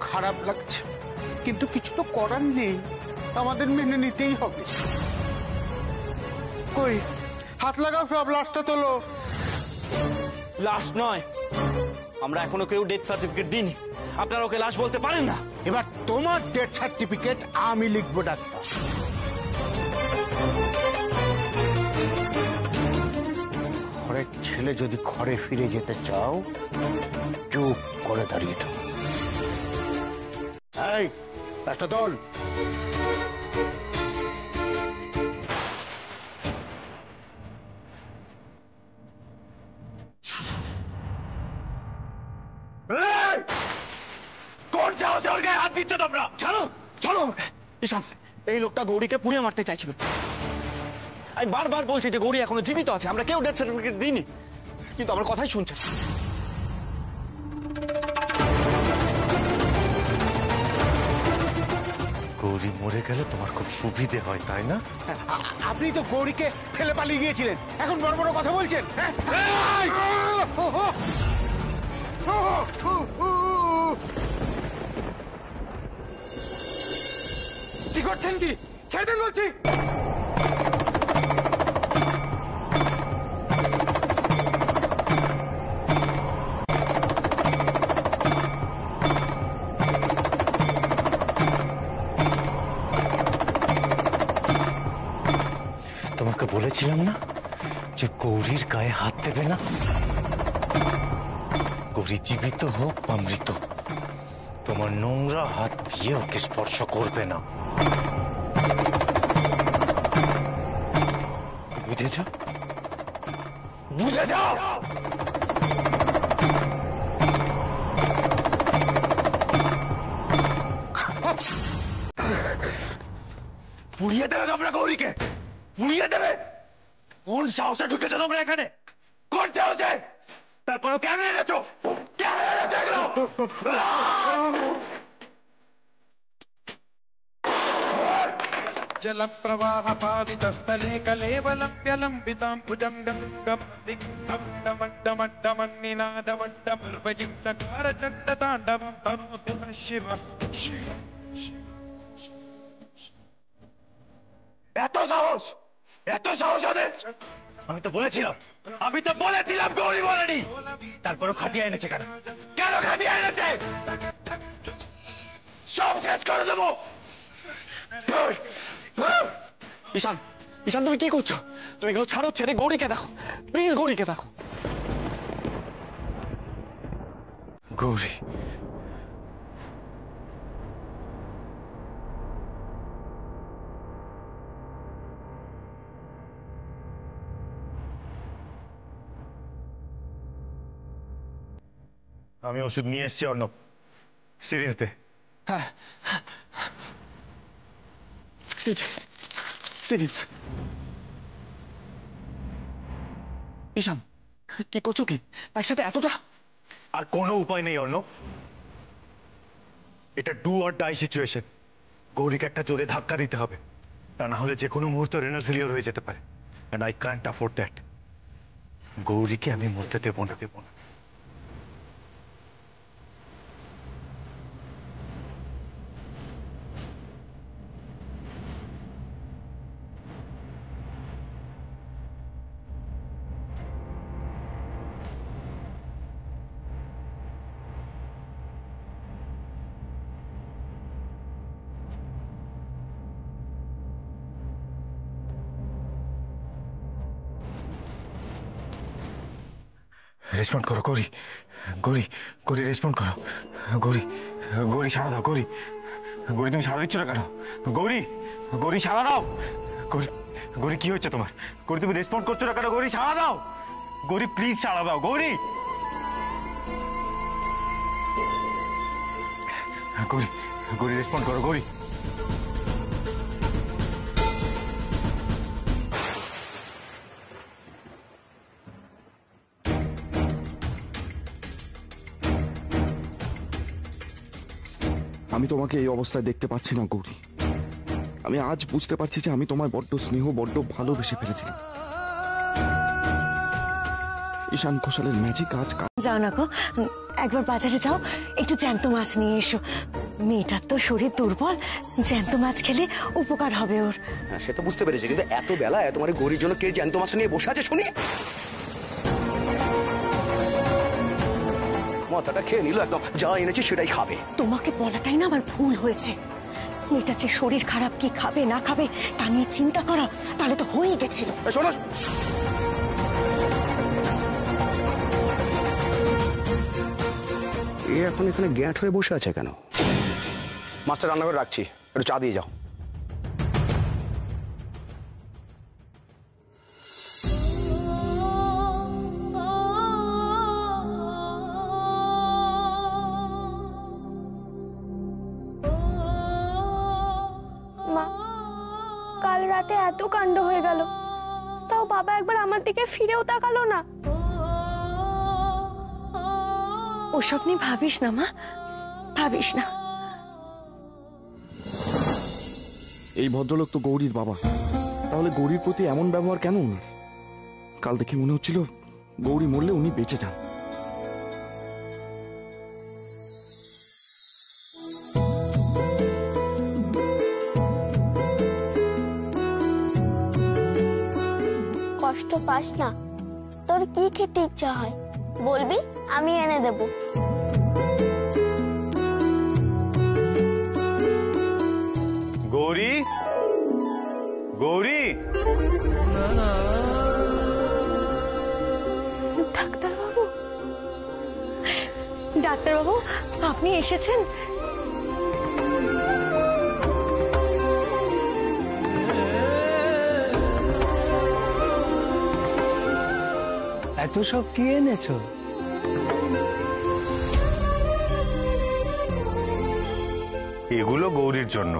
খারাপ লাগছে, কিন্তু কিছু তো করার নেই, আমাদের মেনে নিতেই হবে। কই হাত লাগাও সব, লাশটা তোলো। লাশ নয়, আমরা এখনো কেউ ডেথ সার্টিফিকেট দিইনি, আপনারা ওকে লাশ বলতে পারেন না। এবার তোমার ডেথ সার্টিফিকেট আমি লিখবো ডাক্তার। ঘরের ছেলে যদি ঘরে ফিরে যেতে চাও, চুপ করে দাঁড়িয়ে থাকো। এই লাশটা তোল। কোন সাহসে ওর গায়ে হাত দিচ্ছ তোমরা? ছাড়ো ছাড়ো ঈশান, এই লোকটা গৌরীকে পুড়িয়ে মারতে চাইছিল। আমি বারবার বলছি যে গৌরী এখনো জীবিত আছে, আমরা কেউ ডেথ সার্টিফিকেট দিইনি, কিন্তু আমার কথাই শুনছে। গৌরী মরে গেলে তোমার খুব সুবিধে হয়, তাই না? আপনি তো গৌরীকে ফেলে পালিয়ে গিয়েছিলেন, এখন বড় বড় কথা বলছেন। কি করছেন? কি ছেড়ে দেন বলছি। তোমাকে বলেছিলাম না যে গৌরীর গায়ে হাত দেবে না। গৌরী জীবিত হোক বা মৃত, তোমার নোংরা হাত দিয়ে ওকে স্পর্শ করবে না, বুঝে যাও? বুঝে যাও। পুড়িয়ে দেবে তোমরা গৌরীকে, পুড়িয়ে দেবে? কোন সাহসে ঢুকেছো তোমরা এখানে? কোন সাহসে? তারপরও কেন এনেছো? কেন এনেছো এগুলো? जल प्रवाह पालितस्थले कलेवलम्ब्यलम्बितां भुजङ्गमड्डमड्डमन्निनादवड्डमर्वयुक्तकारचण्डताण्डवं तनोतु नः शिव। এত সাহস, এত সাহস ওদের! আমি তো বলেছিলাম গৌরী বলেনি, তারপরও খাটিয়ে এনেছে কেন? কেন খাটিয়ে এনেছে? সব শেষ করে দেবো। ঈশান, ঈশান তুমি কি করছো? তুমি এগুলো ছাড়ো, ছেড়ে গৌরীকে দেখো, প্লিজ গৌরীকে দেখো। গৌরী, আমি ওষুধ নিয়ে এসেছি অর্ণব, সিরিজ দে। হ্যাঁ সিরিজ। ঈশান কি করছো? কি একসাথে এতটা? আর কোনো উপায় নেই অর্ণব, এটা ডু অর ডাই সিচুয়েশন। গৌরীকে একটা জোরে ধাক্কা দিতে হবে, তা না হলে যে কোনো মুহূর্তে রেনাল ফেলিওর হয়ে যেতে পারে, and I can't afford that. গৌরীকে আমি মরতে দেবো না। রেসপন্ড করো গৌরী, গৌরী, গৌরী রেসপন্ড করো। গৌরী, গৌরী সাড়া দাও। গৌরী, গৌরী তুমি সাড়া দিচ্ছ না কেন? গৌরী, গৌরী সাড়া দাও। গৌরী, গৌরী কি হচ্ছে তোমার? গৌরী তুমি রেসপন্ড করছো না কেন? গৌরী সাড়া দাও। গৌরী প্লিজ সাড়া দাও। গৌরী, গৌরী, গৌরী রেসপন্ড করো। গৌরী, আমি তোমাকে এই অবস্থায় দেখতে পাচ্ছি না গৌরী। আমি আজ বুঝতে পারছি যে আমি তোমায় বড্ড স্নেহ, বড্ড ভালোবেসে ফেলেছিলাম। ঈশান ঘোষালের ম্যাজিক আজ যাও না গো, একবার বাজারে যাও, একটু জ্যান্ত মাছ নিয়ে এসো। মেয়েটার তো শরীর দুর্বল, জ্যান্ত মাছ খেলে উপকার হবে ওর। হ্যাঁ, সে তো বুঝতে পেরেছি, কিন্তু এত বেলায় তোমার গরির জন্য কে জ্যান্ত মাছ নিয়ে বসে আছে শুনি? মাথাটা খেয়ে নিল একদম, যা এনেছি সেটাই খাবে। তোমাকে বলাটাই না আমার ভুল হয়েছে। মেয়েটার যে শরীর খারাপ, কি খাবে না খাবে তা নিয়ে চিন্তা করা, তাহলে তো হয়েই গেছিল। শোনো, এ এখন এখানে গ্যাঁট হয়ে বসে আছে কেন? মাছটা রান্না করে রাখছি, একটু চা দিয়ে যাও। মা, কাল রাতে এত কাণ্ড হয়ে গেল, তাও বাবা একবার আমার দিকে ফিরেও তাকালো না। ওসব নিয়ে ভাবিস না মা, ভাবিস না। এই ভদ্রলোক তো গৌরীর বাবা, তাহলে গৌরীর প্রতি এমন ব্যবহার কেন ওনার? কাল দেখে মনে হচ্ছিল গৌরী মরলে উনি বেঁচে যান। কষ্ট পাস না, তোর কি খেতে ইচ্ছা হয় বলবি, আমি এনে দেব। গৌরী, গৌরী, ডাক্তারবাবু, ডাক্তারবাবু আপনি এসেছেন? এত সব কি এনেছো? এগুলো গৌরীর জন্য।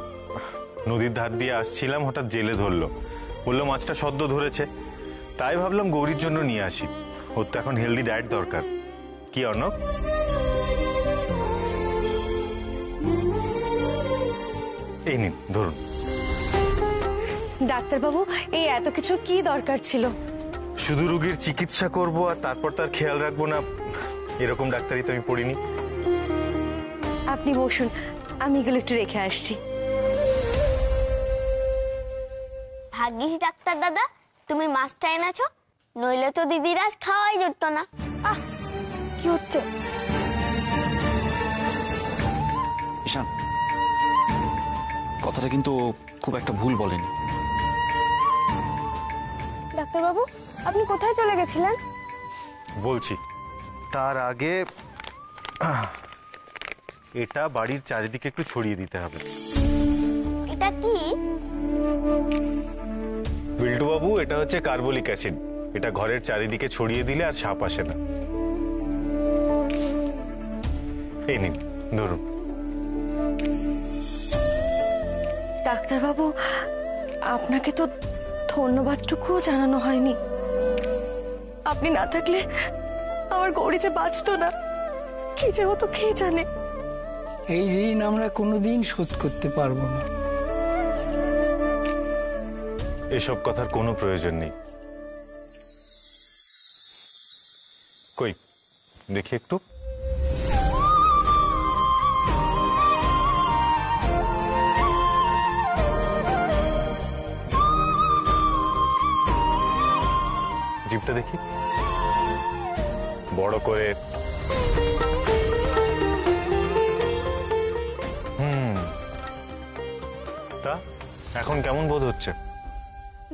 নদীর ধার দিয়ে আসছিলাম, হঠাৎ জেলে ধরলো, বললো মাছটা সদ্য ধরেছে, তাই ভাবলাম গৌরীর জন্য নিয়ে আসি। ওর তো এখন হেলদি ডায়েট দরকার। কি অর্ণব? এই নিন, ধরুন। ডাক্তারবাবু এই এত কিছু কি দরকার ছিল? শুধু রোগীর চিকিৎসা করব আর তারপর তার খেয়াল রাখবো না, এরকম ডাক্তারি তো আমি পড়িনি। আপনি বসুন, আমি এগুলো একটু রেখে আসছি। ভাগ্যিস ডাক্তার দাদা তুমি মাছটা এনেছো, নইলে তো দিদির আজ খাওয়াই জুটত না। আহ, কি হচ্ছে? ঈশান, কথাটা কিন্তু খুব একটা ভুল বলেনি। ডাক্তারবাবু আপনি কোথায় চলে গেছিলেন? বলছি, তার আগে এটা বাড়ির চারিদিকে একটু ছড়িয়ে দিতে হবে। এটা কি? বিল্টু বাবু, এটা হচ্ছে কার্বলিক অ্যাসিড। এটা ঘরের চারিদিকে ছড়িয়ে দিলে আর সাপ আসে না। এই নিন, ধরুন। ডাক্তারবাবু আপনাকে তো ধন্যবাদটুকুও জানানো হয়নি। আপনি না থাকলে আমার গৌরী যে বাঁচতো না, কি যে হতো কে জানে। এই ঋণ আমরা কোনোদিন শোধ করতে পারবো না। এসব কথার কোনো প্রয়োজন নেই। কই দেখি একটু। জিভটা দেখি বড় করে। তা এখন কেমন বোধ হচ্ছে?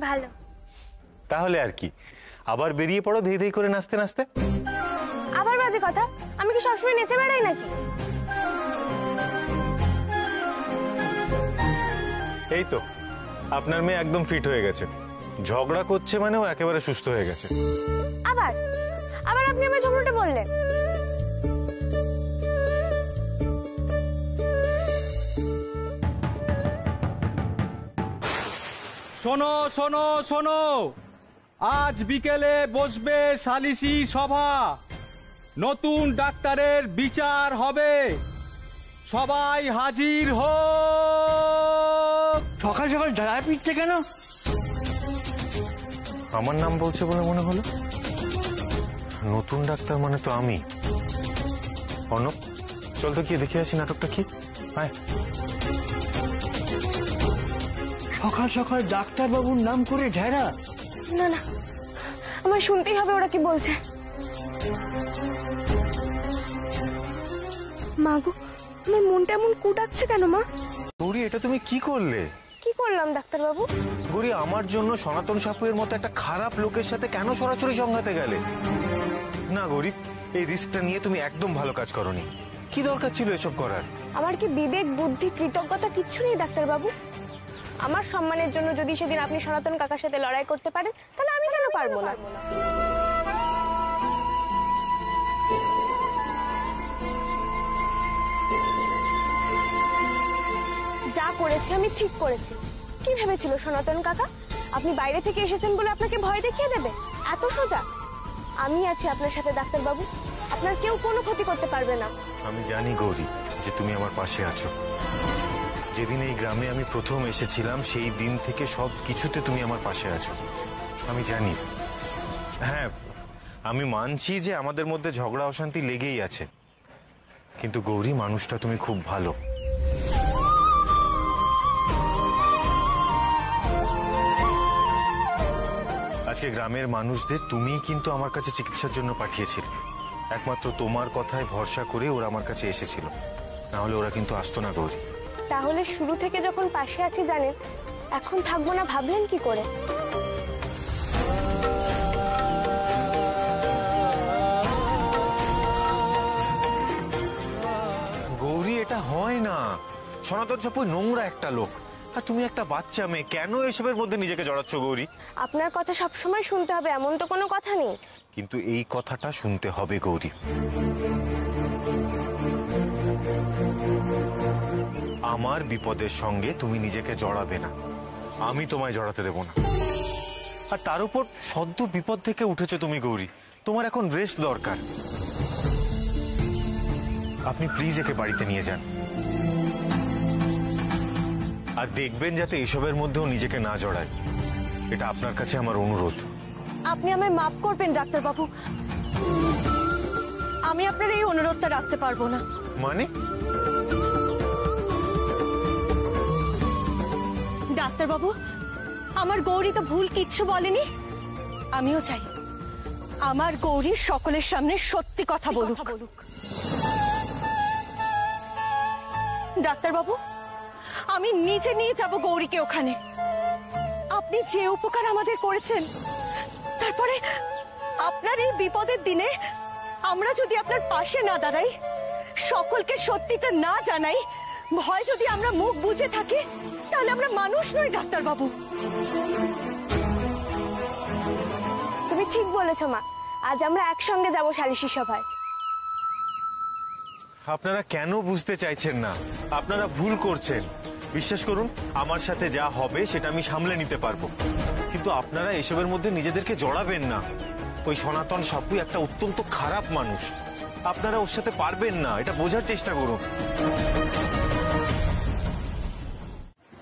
ভালো। তাহলে আর কি, আবার বেরিয়ে পড়ো ধেই ধেই করে নাচতে নাচতে। আবার বাজে কথা, আমি কি সবসময় নেচে বেড়াই নাকি? এই তো আপনার মেয়ে একদম ফিট হয়ে গেছে, ঝগড়া করছে মানে ও একেবারে সুস্থ হয়ে গেছে। আবার আবার আপনি আমার ঝগড়াটা বললেন। শোনো শোনো শোনো, আজ বিকেলে বসবে সালিসি সভা, নতুন ডাক্তারের বিচার হবে, সবাই হাজির হোক। সকাল সকাল ঢালা পিটছে কেন? আমার নাম বলছে বলে মনে হলো। নতুন ডাক্তার মানে তো আমি। অর্ণব, চল তো গিয়ে দেখে আসি নাটকটা কি। আয়। সকাল সকাল ডাক্তারবাবুর নাম করে ঢেরা। না না, আমার শুনতেই হবে ওরা কি বলছে। মা গো, আমার মনটা এমন কুটাচ্ছে কেন মা? গৌরী, এটা তুমি কি করলে? কি করলাম ডাক্তারবাবু? গৌরী, আমার জন্য সনাতন সাপুয়ের মতো একটা খারাপ লোকের সাথে কেন সরাসরি সংঘাতে গেলে? না গৌরী, এই রিস্কটা নিয়ে তুমি একদম ভালো কাজ করনি। কি দরকার ছিল এসব করার? আমার কি বিবেক, বুদ্ধি, কৃতজ্ঞতা কিচ্ছু নেই ডাক্তারবাবু? আমার সম্মানের জন্য যদি সেদিন আপনি সনাতন কাকার সাথে লড়াই করতে পারেন, তাহলে আমি কেন পারবো না? যা করেছি আমি ঠিক করেছি। কি ভেবেছিল সনাতন কাকা আপনি বাইরে থেকে এসেছেন বলে আপনাকে ভয় দেখিয়ে দেবে? এত সোজা? আমি আছি আপনার সাথে ডাক্তারবাবু, আপনার কেউ কোনো ক্ষতি করতে পারবে না। আমি জানি গৌরী যে তুমি আমার পাশে আছো। যেদিন এই গ্রামে আমি প্রথম এসেছিলাম সেই দিন থেকে সব কিছুতে তুমি আমার পাশে আছো, আমি জানি। হ্যাঁ, আমি মানছি যে আমাদের মধ্যে ঝগড়া অশান্তি লেগেই আছে, কিন্তু গৌরী মানুষটা তুমি খুব ভালো। আজকে গ্রামের মানুষদের তুমিই কিন্তু আমার কাছে চিকিৎসার জন্য পাঠিয়েছিলে। একমাত্র তোমার কথায় ভরসা করে ওরা আমার কাছে এসেছিল, না হলে ওরা কিন্তু আসতো না গৌরী। তাহলে শুরু থেকে যখন পাশে আছি জানেন, এখন থাকবো না ভাবলেন কি করে? গৌরী, এটা হয় না। সনাতন সাপুই নোংরা একটা লোক, আর তুমি একটা বাচ্চা মেয়ে, কেন এসবের মধ্যে নিজেকে জড়াচ্ছ গৌরী? আপনার কথা সবসময় শুনতে হবে এমন তো কোনো কথা নেই। কিন্তু এই কথাটা শুনতে হবে গৌরী। আমার বিপদের সঙ্গে তুমি নিজেকে জড়াবে না, আমি তোমায় জড়াতে দেব না। আর তার উপর সদ্য বিপদ থেকে উঠেছো তুমি গৌরী, তোমার এখন রেস্ট দরকার। আপনি প্লিজ একে বাড়িতে নিয়ে যান, আর দেখবেন যাতে এসবের মধ্যেও নিজেকে না জড়ায়। এটা আপনার কাছে আমার অনুরোধ। আপনি আমায় মাফ করবেন ডাক্তারবাবু, আমি আপনার এই অনুরোধটা রাখতে পারবো না। মানে? ডাক্তারবাবু, আমার গৌরী তো ভুল কিচ্ছু বলেনি। আমিও চাই আমার গৌরী সকলের সামনে সত্যি কথা বলুক। ডাক্তারবাবু, আমি নিজে নিয়ে যাব গৌরীকে ওখানে। আপনি যে উপকার আমাদের করেছেন, তারপরে আপনার এই বিপদের দিনে আমরা যদি আপনার পাশে না দাঁড়াই, সকলকে সত্যিটা না জানাই, ভয় যদি আমরা মুখ বুজে থাকি, তাহলে আমরা মানুষ নই ডাক্তারবাবু। তুমি ঠিক বলেছো মা, আজ আমরা একসঙ্গে যাব সালিশি সভায়। আপনারা কেন বুঝতে চাইছেন না? আপনারা ভুল করছেন। বিশ্বাস করুন, আমার সাথে যা হবে সেটা আমি সামলে নিতে পারবো, কিন্তু আপনারা এসবের মধ্যে নিজেদেরকে জড়াবেন না। ওই সনাতন সাপুই একটা অত্যন্ত খারাপ মানুষ, আপনারা ওর সাথে পারবেন না, এটা বোঝার চেষ্টা করুন।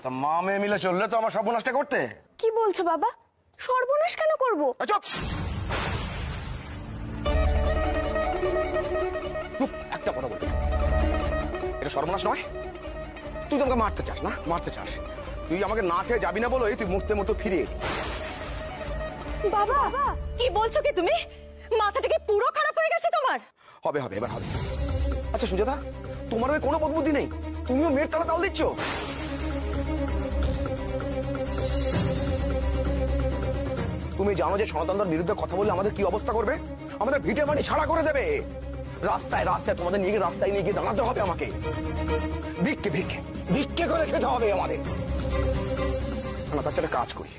তা মা মেয়ে মিলে চললে তো আমার সর্বনাশটা করতে। কি বলছো বাবা? সর্বনাশ কেন করবো? চুপ! একটা কথা বলতে, এটা সর্বনাশ নয়। তুই তো আমাকে মারতে চাস না, মারতে চাস। তুই আমাকে না খেয়ে যাবি না বলো তুই মুহূর্তে মতো ফিরে এলি। বাবা, কি বলছো কি তুমি? মাথাটা কি পুরো খারাপ হয়ে গেছে তোমার? হবে হবে, এবার হবে। আচ্ছা সুজাতা, তোমার ওই কোনো বোধবুদ্ধি নেই? তুমিও মেয়ের তালা তাল দিচ্ছ। তুমি জানো যে সনাতনদার বিরুদ্ধে কথা বলে আমাদের কি অবস্থা করবে? আমাদের ভিটে বাড়ি ছাড়া করে দেবে। রাস্তায় রাস্তায় তোমাদের নিয়ে গিয়ে রাস্তায় নিয়ে গিয়ে দাঁড়াতে হবে আমাকে। ভিক্ষে ভিক্ষে ভিক্ষে করে খেতে হবে আমাদের। না, তার একটা কাজ করি,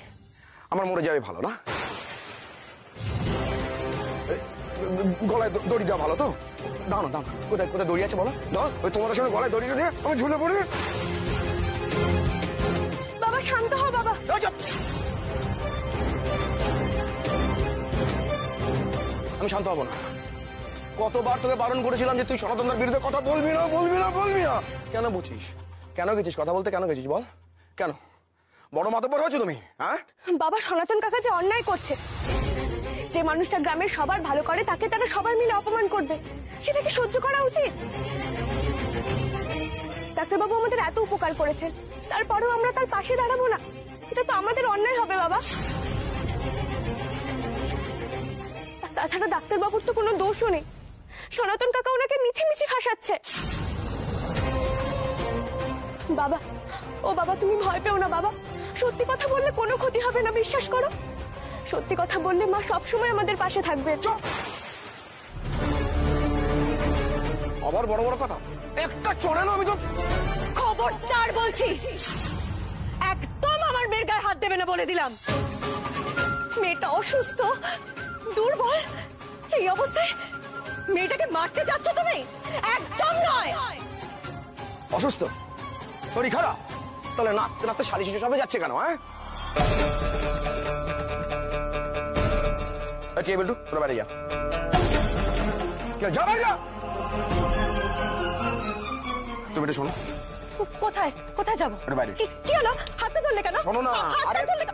আমার মরে যাবে ভালো না? গলায় দড়ি দেওয়া ভালো তো? দাও না, দাও না। কোথায় কোথায় দড়ি আছে বলো? দাও, ওই তোমাদের সঙ্গে গলায় দড়ি দিয়ে আমি ঝুলে পড়ি। বাবা শান্ত হও বাবা। আমি শান্ত হব না। কতবার তোকে বারণ করেছিলাম যে তুই সনাতনদার বিরুদ্ধে কথা বলবি না, বলবি না, বলবি না। কেন বুঝিস? কেন গেছিস কথা বলতে? কেন গেছিস বল? কেন? বড় মাতব্বর হয়েছো তুমি? হ্যাঁ বাবা, সনাতন কাকা যে অন্যায় করছে যে মানুষটা গ্রামের সবার ভালো করে তাকে তারা সবাই মিলে অপমান করবে, সেটা কি সহ্য করা উচিত? ডাক্তারবাবু আমাদের এত উপকার করেছেন, তারপরেও আমরা তার পাশে দাঁড়াবো না? এটা তো আমাদের অন্যায় হবে বাবা। তাছাড়া ডাক্তারবাবুর তো কোনো দোষও নেই, সনাতন কাকা ওনাকে মিছি মিছি ফাঁসাচ্ছে। বাবা, ও বাবা, তুমি ভয় পেও না বাবা, সত্যি কথা বললে কোনো ক্ষতি হবে না, বিশ্বাস করো। সত্যি কথা বললে মা সবসময় আমাদের পাশে থাকবে। আবার বড় বড় কথা, একটা চড়ে না আমি তো। খবরদার বলছি, একদম আমার মেয়ের গায়ে হাত দেবে না বলে দিলাম। মেয়েটা অসুস্থ, দুর্বল, এই অবস্থায় মেয়েটাকে মারতে চাচ্ছ তুমি? একদম নয়। অসুস্থ, শরীর খারাপ, তাহলে নাচতে নাচতে শালি শিশু সবে যাচ্ছে কেন? হ্যাঁ, টেবিল তোরা বাইরে যা, যা বাইরে যা। তুমি এটা শোনো। কোথায় কোথায় যাবো? বাইরে। কি হলো? হাতটা ধরলে কেন? শোনো না।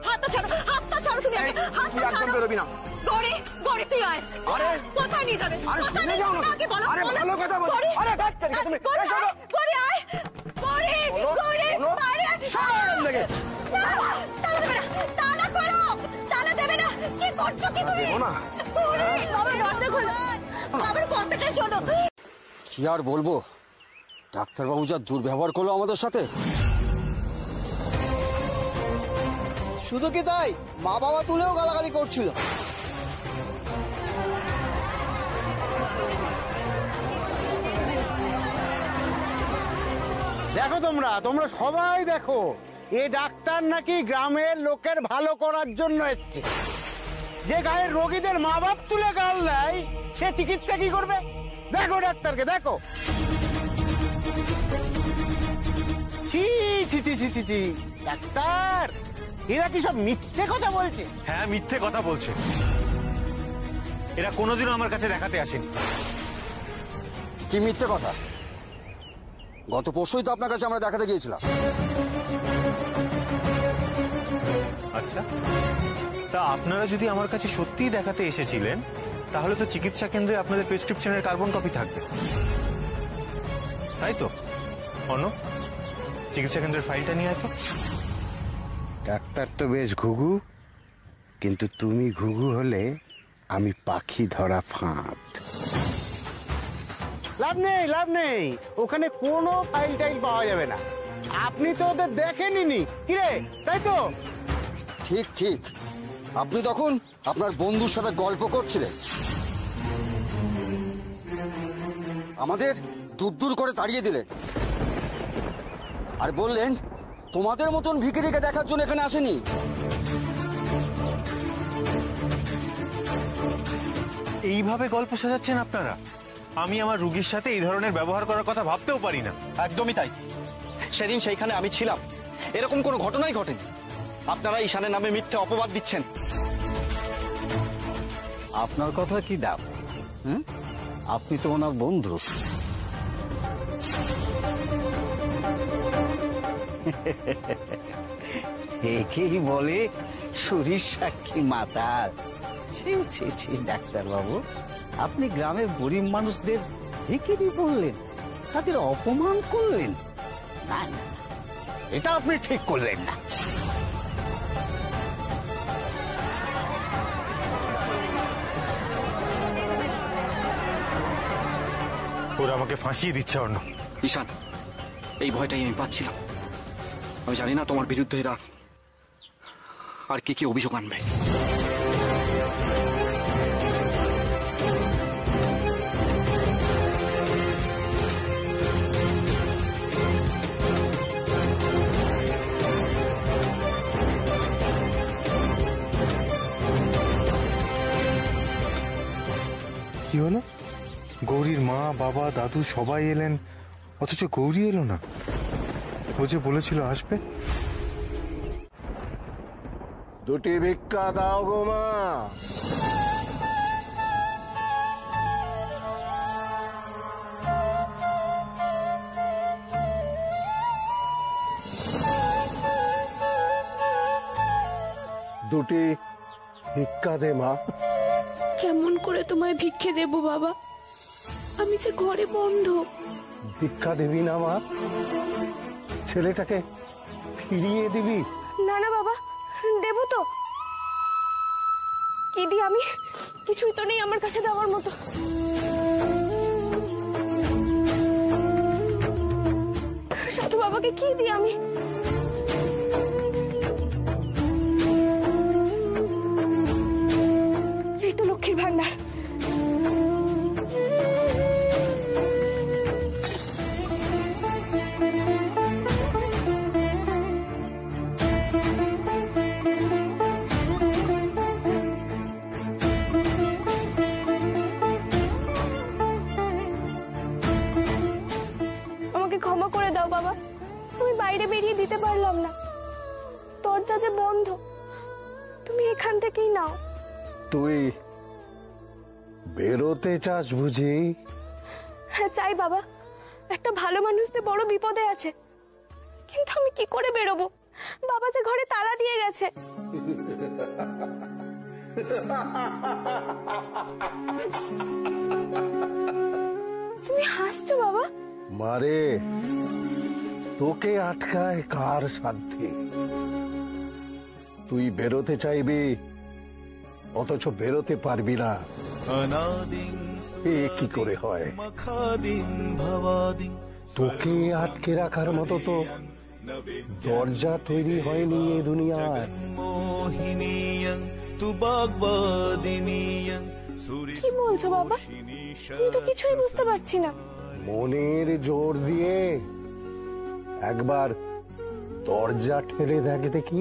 হাতটা ছাড়ো, হাতটা ছাড়ো তুমি। তুই একদম বেরোবি না। গড়ি গড়ি তুই আয়। আরে কোথায় নিয়ে যাবে? আরে শুনে যাও না। আরে ভালো কথা বল। আরে দেখ তুমি এসো তো। গড়ি আয়, গড়ি গড়ি বাইরে সামনে দেখে। তালা দেবে না, তালা খোলো, তালা দেবে না। কি করছো কি তুমি? না গড়ি, বাবা দরজা খোলো, আমার কথাটা শোনো। কি আর বলবো, ডাক্তারবাবু যা দুর্ব্যবহার করলো আমাদের সাথে। শুধু কি তাই, মা বাবা তুলেও গালাগালি করছিল। দেখো তোমরা সবাই দেখো, এ ডাক্তার নাকি গ্রামের লোকের ভালো করার জন্য এসছে। যে গায়ের রোগীদের মা বাপ তুলে গাল দেয়, সে চিকিৎসা কি করবে? দেখো ডাক্তারকে দেখো। ছি ছি ছি ছি ছি, ডাক্তার এরা কি সব মিথ্যে কথা বলছে? হ্যাঁ, মিথ্যে কথা বলছে। এরা কোনোদিনও আমার কাছে দেখাতে আসেনি। কি মিথ্যে কথা? গত পরশুই তো আপনার কাছে আমরা দেখাতে গিয়েছিলাম। আচ্ছা, তা আপনারা যদি আমার কাছে সত্যিই দেখাতে এসেছিলেন, তাহলে তো চিকিৎসা কেন্দ্রে আপনাদের প্রেসক্রিপশনের কার্বন কপি থাকবে, তাই তো? অনু, চিকিৎসা কেন্দ্রের ফাইলটা নিয়ে আয় তো। ডাক্তার তো বেশ ঘুঘু, কিন্তু তুমি ঘুঘু হলে আমি পাখি ধরা ফাঁদ। লাভ নেই, ওখানে কোনো ফাইল টাইল পাওয়া যাবে না। আপনি তো ওদের দেখেননি, কিরে, তাই তো? ঠিক ঠিক, আপনি তখন আপনার বন্ধুর সাথে গল্প করছিলেন, আমাদের দূর দূর করে তাড়িয়ে দিলেন আর বললেন তোমাদের মতন ভিখিরিকে দেখার জন্য এখানে আসেনি। এইভাবে গল্প সাজাচ্ছেন আপনারা? আমি আমার রুগীর সাথে এই ধরনের ব্যবহার করার কথা ভাবতেও পারি না। একদমই তাই, সেদিন সেইখানে আমি ছিলাম, এরকম কোনো ঘটনাই ঘটেনি। আপনারা ঈশানের নামে মিথ্যে অপবাদ দিচ্ছেন। আপনার কথা কি দাম? আপনি তো ওনার বন্ধু। একেই বলে শরীর সাক্ষী মাতাল। ছি ছি ছি, ডাক্তারবাবু, আপনি গ্রামের গরিব মানুষদের ভিখিরি বললেন, তাদের অপমান করলেন। না না, এটা আপনি ঠিক করলেন না। ওরা আমাকে ফাঁসিয়ে দিচ্ছে। অন্য ঈশান, এই ভয়টাই আমি পাচ্ছিলাম। আমি জানি না তোমার বিরুদ্ধে এরা আর কি কি অভিযোগ আনবে। কি হলো? গৌরীর মা, বাবা, দাদু সবাই এলেন, অথচ গৌরী এলো না। ও যে বলেছিল আসবে। দুটি ভিক্ষা দাও গো মা। দুটি ভিক্ষা দে মা। কেমন করে তোমায় ভিক্ষে দেব বাবা? আমি যে ঘরে বন্ধ। ভিক্ষা দিবি না মা? ছেলেটাকে ফিরিয়ে দিবি? না না বাবা, দেব তো। কি দি আমি? কিছুই তো নেই আমার কাছে দেওয়ার মতো। সাধু বাবাকে কি দি আমি? এই তো লক্ষ্মীর ভান্ডার। ক্ষমা করে দাও বাবা, তুমি বাইরে বেরিয়ে দিতে পারলাম না। দরজা যে বন্ধ, তুমি এখান থেকেই নাও। তুই বেরোতে চাস বুঝি? হ্যাঁ চাই বাবা, একটা ভালো মানুষ যে বড় বিপদে আছে, কিন্তু আমি কি করে বেরোবো? বাবা যে ঘরে তালা দিয়ে গেছে। তুমি হাসছো বাবা? মারে, তোকে আটকায় কার সাধ্যে? তুই বেরোতে চাইবি অথচ বেরোতে পারবি না, এ কি করে হয়? তোকে আটকে রাখার মতো তো দরজা তৈরি হয়নি এ দুনিয়ায়। কি বলছো বাবা? আমি তো কিছুই বুঝতে পারছি না। মনের জোর দিয়ে একবার দরজা ঠেলে দেখ দেখি।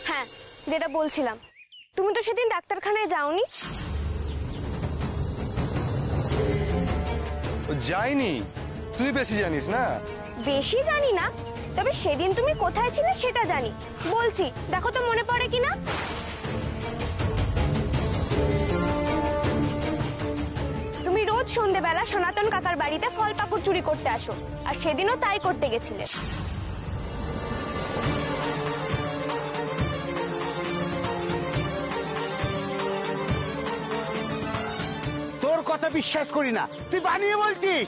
হ্যাঁ, যেটা বলছিলাম, তুমি তো সেদিন ডাক্তারখানায় যাওনি। যাইনি, তুই বেশি জানিস না। বেশি জানি না, তবে সেদিন তুমি কোথায় ছিলে সেটা জানি। বলছি, দেখো তো মনে পড়ে কিনা। তুমি রোজ সন্ধ্যেবেলা সনাতন কাকার বাড়িতে ফল পাকুড় চুরি করতে আসো, আর সেদিনও তাই করতে গেছিলে। তোর কথা বিশ্বাস করি না, তুই বানিয়ে বলছিস।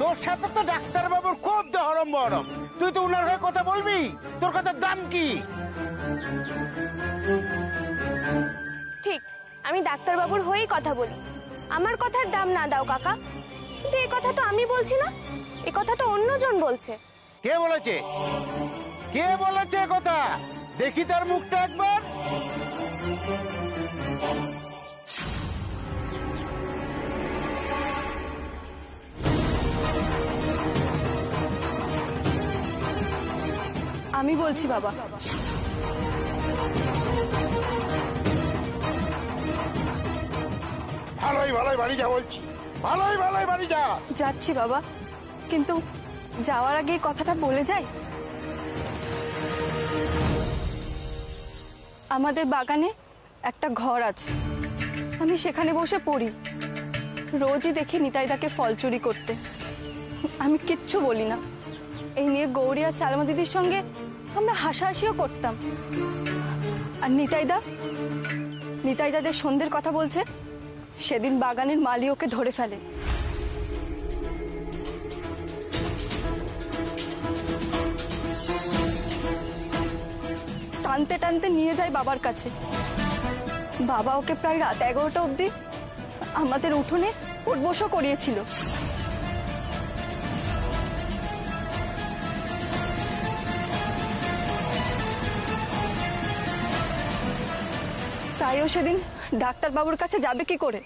তোর সাথে তো ডাক্তার বাবুর খুব দহরম বহরম, তুই তো উনার হয়ে কথা বলবি। তোর কথার দাম কি? ঠিক, আমি ডাক্তার বাবুর হয়েই কথা বলি। আমার কথার দাম না দাও কাকা, কিন্তু এই কথা তো আমি বলছি না, এই কথা তো অন্যজন বলছে। কে বলেছে? কে বলেছে কথা? দেখি তার মুখটা একবার। আমি বলছি বাবা। ভালোই ভালোই বাড়ি যা বলছি, ভালোই ভালোই বাড়ি যা। যাচ্ছি বাবা, কিন্তু যাওয়ার আগে কথাটা বলে যাই। আমাদের বাগানে একটা ঘর আছে, আমি সেখানে বসে পড়ি। রোজই দেখি নিতাইদাকে ফল চুরি করতে। আমি কিচ্ছু বলি না। এই নিয়ে গৌরী আর সালমা দিদির সঙ্গে আমরা হাসাহাসিও করতাম। আর নিতাইদা যে সন্ধ্যের কথা বলছে, সেদিন বাগানের মালি ওকে ধরে ফেলে। টানতে টানতে নিয়ে যায় বাবার কাছে। বাবা ওকে প্রায় রাত 11টা অবধি আমাদের উঠোনে উঠবসও করিয়েছিল। তাইও সেদিন ডাক্তার বাবুর কাছে যাবে কি করে?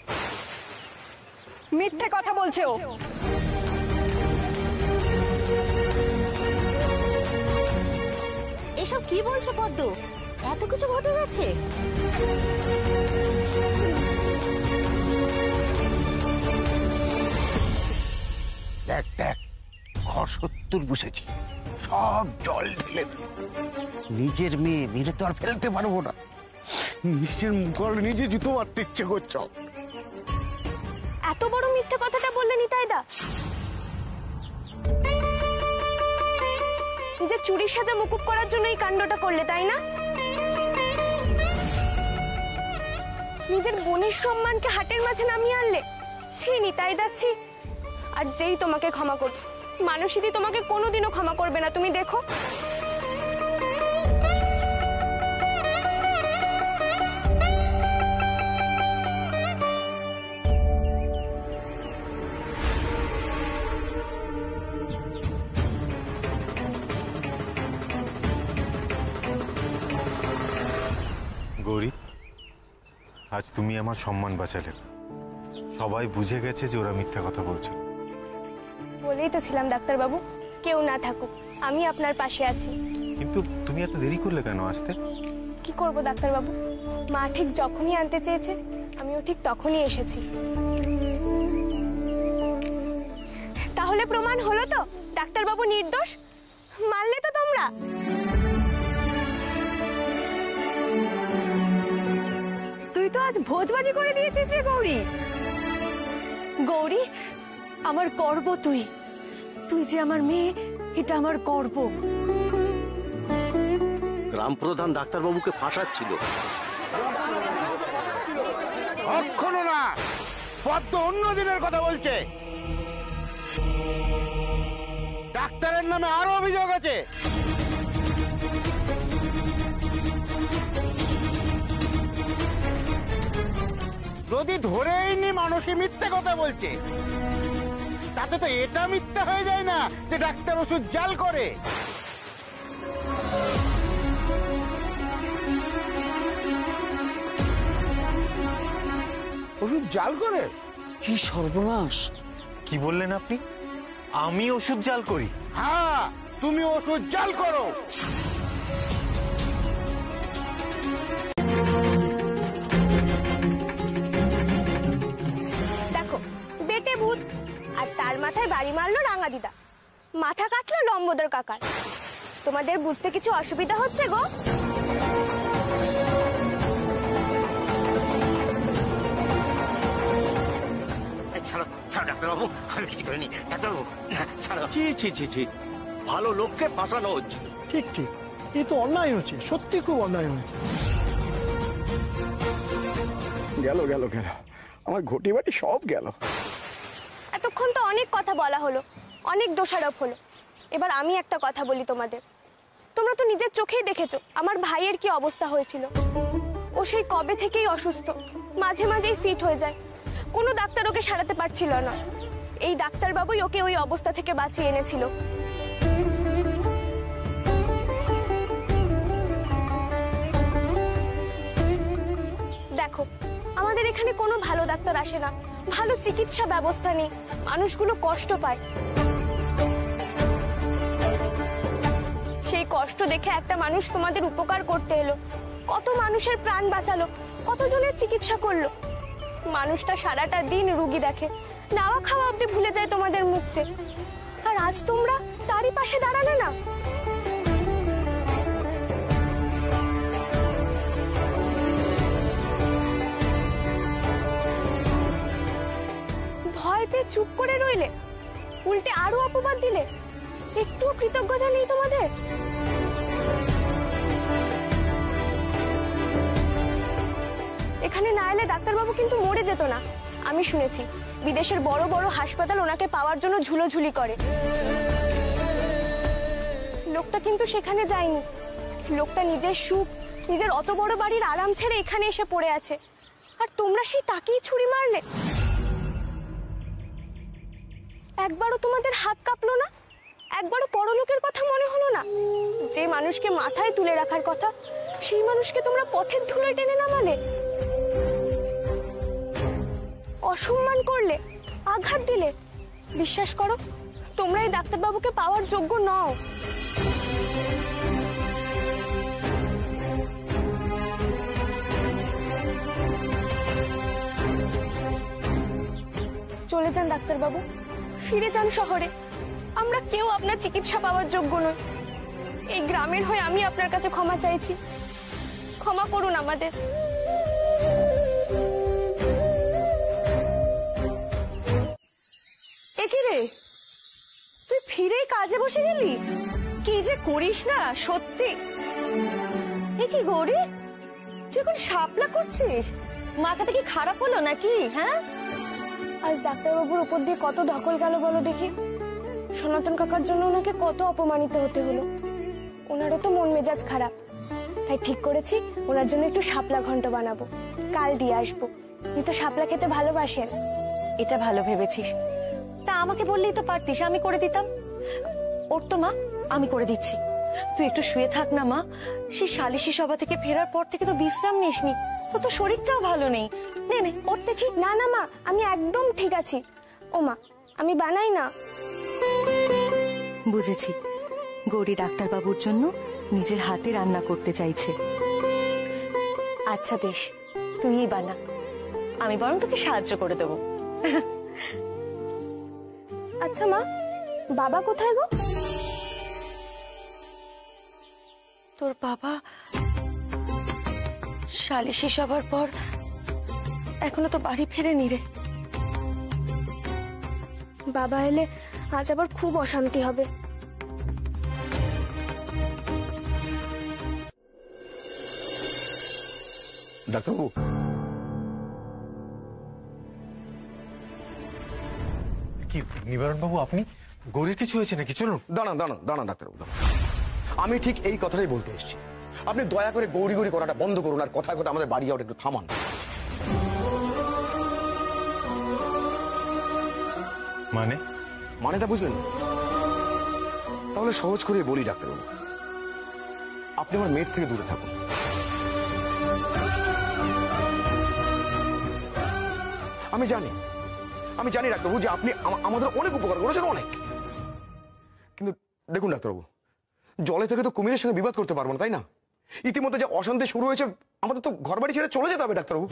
মিথ্যে কথা বলছে ও। এসব কি বলছো পদ্ম? এত কিছু ঘটে গেছে? দেখ দেখ, ঘর 70 বসেছি, সব জল ঢেলে দে। নিজের মেয়ে মেরে তো আর ফেলতে পারবো না। নিজের গলে নিজে জুতো মারতে ইচ্ছে করছে। এত বড় মিথ্যে কথাটা বললে নিতাইদা? নিজের চুরির সাজা মুকুব করার জন্য এই কাণ্ডটা করলে, তাই না? নিজের বোনের সম্মানকে হাটের মাঝে নামিয়ে আনলে। ছি নিতাই যাচ্ছি। আর যেই তোমাকে ক্ষমা করবে, মানসীদি তোমাকে কোনোদিনও ক্ষমা করবে না, তুমি দেখো। গৌরী, আজ তুমি আমার সম্মান বাঁচালে। সবাই বুঝে গেছে যে ওরা মিথ্যা কথা বলছে। বলেই তো ছিলাম ডাক্তারবাবু, কেউ না থাকুক, আমি আপনার পাশে আছি। কিন্তু তুমি এত দেরি করলে কেন আসতে? কি করব ডাক্তারবাবু, মা ঠিক যখনই আনতে চেয়েছে আমিও ঠিক তখনই এসেছি। তাহলে প্রমাণ হলো তো ডাক্তারবাবু নির্দোষ? মানলে তো তোমরা? তুই তো আজ ভোজবাজি করে দিয়েছিস রে গৌরী। গৌরী, আমার গর্ব তুই। তুই যে আমার মেয়ে, এটা আমার গর্ব। গ্রাম প্রধান ডাক্তারবাবুকে ফাঁসাচ্ছিল। কখনো না, পদ্ম অন্য দিনের কথা বলছে। ডাক্তারের নামে আরো অভিযোগ আছে। যদি ধরেই নি মানসী মিথ্যে কথা বলছে, তাতে তো এটা মিথ্যা হয়ে যায় না যে ডাক্তার ওষুধ জাল করে। ওষুধ জাল করে? কি সর্বনাশ! কি বললেন আপনি? আমি ওষুধ জাল করি? হ্যাঁ, তুমি ওষুধ জাল করো। দেখো, বেটে ভূত, আর তার মাথায় বাড়ি মারলো রাঙা দিদা, মাথা কাটলো লম্বোদর কাকার। তোমাদের বুঝতে কিছু অসুবিধা হচ্ছে গো? ডাক্তারবাবু, আমি কিছু করিনি। ডাক্তারবাবু, ভালো লোককে ফাঁসানো হচ্ছে। ঠিক ঠিক, এ তো অন্যায় হচ্ছে, সত্যি খুব অন্যায় হচ্ছে। গেল গেল গেল, আমার ঘটি বাটি সব গেল। এতক্ষণ তো অনেক কথা বলা হলো, অনেক দোষারোপ হলো। এবার আমি একটা কথা বলি তোমাদের। তোমরা তো নিজের চোখেই দেখেছো আমার ভাইয়ের কি অবস্থা হয়েছিল। ও সেই কবে থেকেই অসুস্থ, মাঝে মাঝেই ফিট হয়ে যায়। কোনো ডাক্তার ওকে সারাতে পারছিল না। এই ডাক্তারবাবুই ওকে ওই অবস্থা থেকে বাঁচিয়ে এনেছিল। দেখো, আমাদের এখানে কোনো ভালো ডাক্তার আসে না, ভালো চিকিৎসা ব্যবস্থা নেই, মানুষগুলো কষ্ট পায়। সেই কষ্ট দেখে একটা মানুষ তোমাদের উপকার করতে এলো, কত মানুষের প্রাণ বাঁচালো, কতজনের চিকিৎসা করলো। মানুষটা সারাটা দিন রুগী দেখে, নাওয়া খাওয়া অব্দি ভুলে যায় তোমাদের মুখ চেয়ে। আর আজ তোমরা তারই পাশে দাঁড়ালে না। ভয় পেয়ে চুপ করে রইলে, উল্টে আরো অপবাদ দিলে। একটুও কৃতজ্ঞতা নেই তোমাদের? এখানে না এলে ডাক্তারবাবু কিন্তু মরে যেত না। আমি শুনেছি বিদেশের বড় বড় হাসপাতাল ওনাকে পাওয়ার জন্য ঝুলোঝুলি করে। লোকটা কিন্তু সেখানে যায়নি। লোকটা নিজের সুখ, নিজের অত বড় বাড়ির আরাম ছেড়ে এখানে এসে পড়ে আছে। আর তোমরা সেই তাকেই ছুরি মারলে। একবারও তোমাদের হাত কাঁপলো না? একবারও পরলোকের কথা মনে হলো না? যে মানুষকে মাথায় তুলে রাখার কথা, সেই মানুষকে তোমরা পথের ধুলোয় টেনে নামালে। অসম্মান করলে, আঘাত দিলে। বিশ্বাস করো, তোমরা এই ডাক্তারবাবুকে পাওয়ার যোগ্য নও। চলে যান ডাক্তারবাবু, ফিরে যান শহরে। আমরা কেউ আপনার চিকিৎসা পাওয়ার যোগ্য নই। এই গ্রামের হয়ে আমি আপনার কাছে ক্ষমা চাইছি, ক্ষমা করুন আমাদের। একি রে, তুই ফিরেই কাজে বসে গেলি? কি যে করিস না সত্যি। এ কি গৌরী, তুই এখন শাপলা করছিস? মাথাটা কি খারাপ হলো নাকি? হ্যাঁ, আজ ডাক্তারবাবুর উপর দিয়ে কত ধকল গেল বলো দেখি। সনাতন কাকার জন্য ওনাকে কত অপমানিত হতে হলো। ওনারও তো মন মেজাজ খারাপ, তাই ঠিক করেছি ওনার জন্য একটু শাপলা ঘন্ট বানাবো, কাল দিয়ে আসবো। উনি তো শাপলা খেতে ভালোবাসেন। এটা ভালো ভেবেছিস। তা আমাকে বললেই তো পারতিস, আমি করে দিতাম। ওর তো মা, আমি করে দিচ্ছি। তুই একটু শুয়ে থাক না মা। সেই সালিশি সভা থেকে ফেরার পর থেকে তো বিশ্রাম নিসনি, তো তোর শরীরটাও ভালো নেই। নে নে ওর দেখি। না না মা, আমি একদম ঠিক আছি। ও মা, আমি বানাই না। বুঝেছি, গৌরী ডাক্তারবাবুর জন্য নিজের হাতে রান্না করতে চাইছে। আচ্ছা বেশ, তুইই বানা, আমি বরং তোকে সাহায্য করে দেবো। আচ্ছা মা, বাবা কোথায় গো? তোর বাবা সালিশি সভার পর এখনো তো বাড়ি ফেরেনি রে। বাবা এলে আজ আবার খুব অশান্তি হবে। ডাক্তারবাবু, কি নিবারণ বাবু, আপনি? গৌরীর কিছু হয়েছে নাকি? চলুন। দাঁড়ান দাঁড়ান দাঁড়ান ডাক্তারবাবু, দাঁড়ান। আমি ঠিক এই কথাটাই বলতে এসেছি। আপনি দয়া করে গৌরী গৌরী করাটা বন্ধ করুন, আর কথা কথা আমাদের বাড়ি যাওয়াটা একটু থামান। মানেটা বুঝলেন? তাহলে সহজ করে বলি ডাক্তারবাবু, আপনি আমার মেয়ের থেকে দূরে থাকুন। আমি জানি ডাক্তারবাবু যে আপনি আমাদের অনেক উপকার করেছেন, অনেক। কিন্তু দেখুন ডাক্তারবাবু, জলে থেকে তো কুমিরের সঙ্গে বিবাদ করতে পারবো না, তাই না? ইতিমধ্যে যে অশান্তি শুরু হয়েছে, আমাদের তো ঘর বাড়ি ছেড়ে চলে যেতে হবে ডাক্তারবাবু।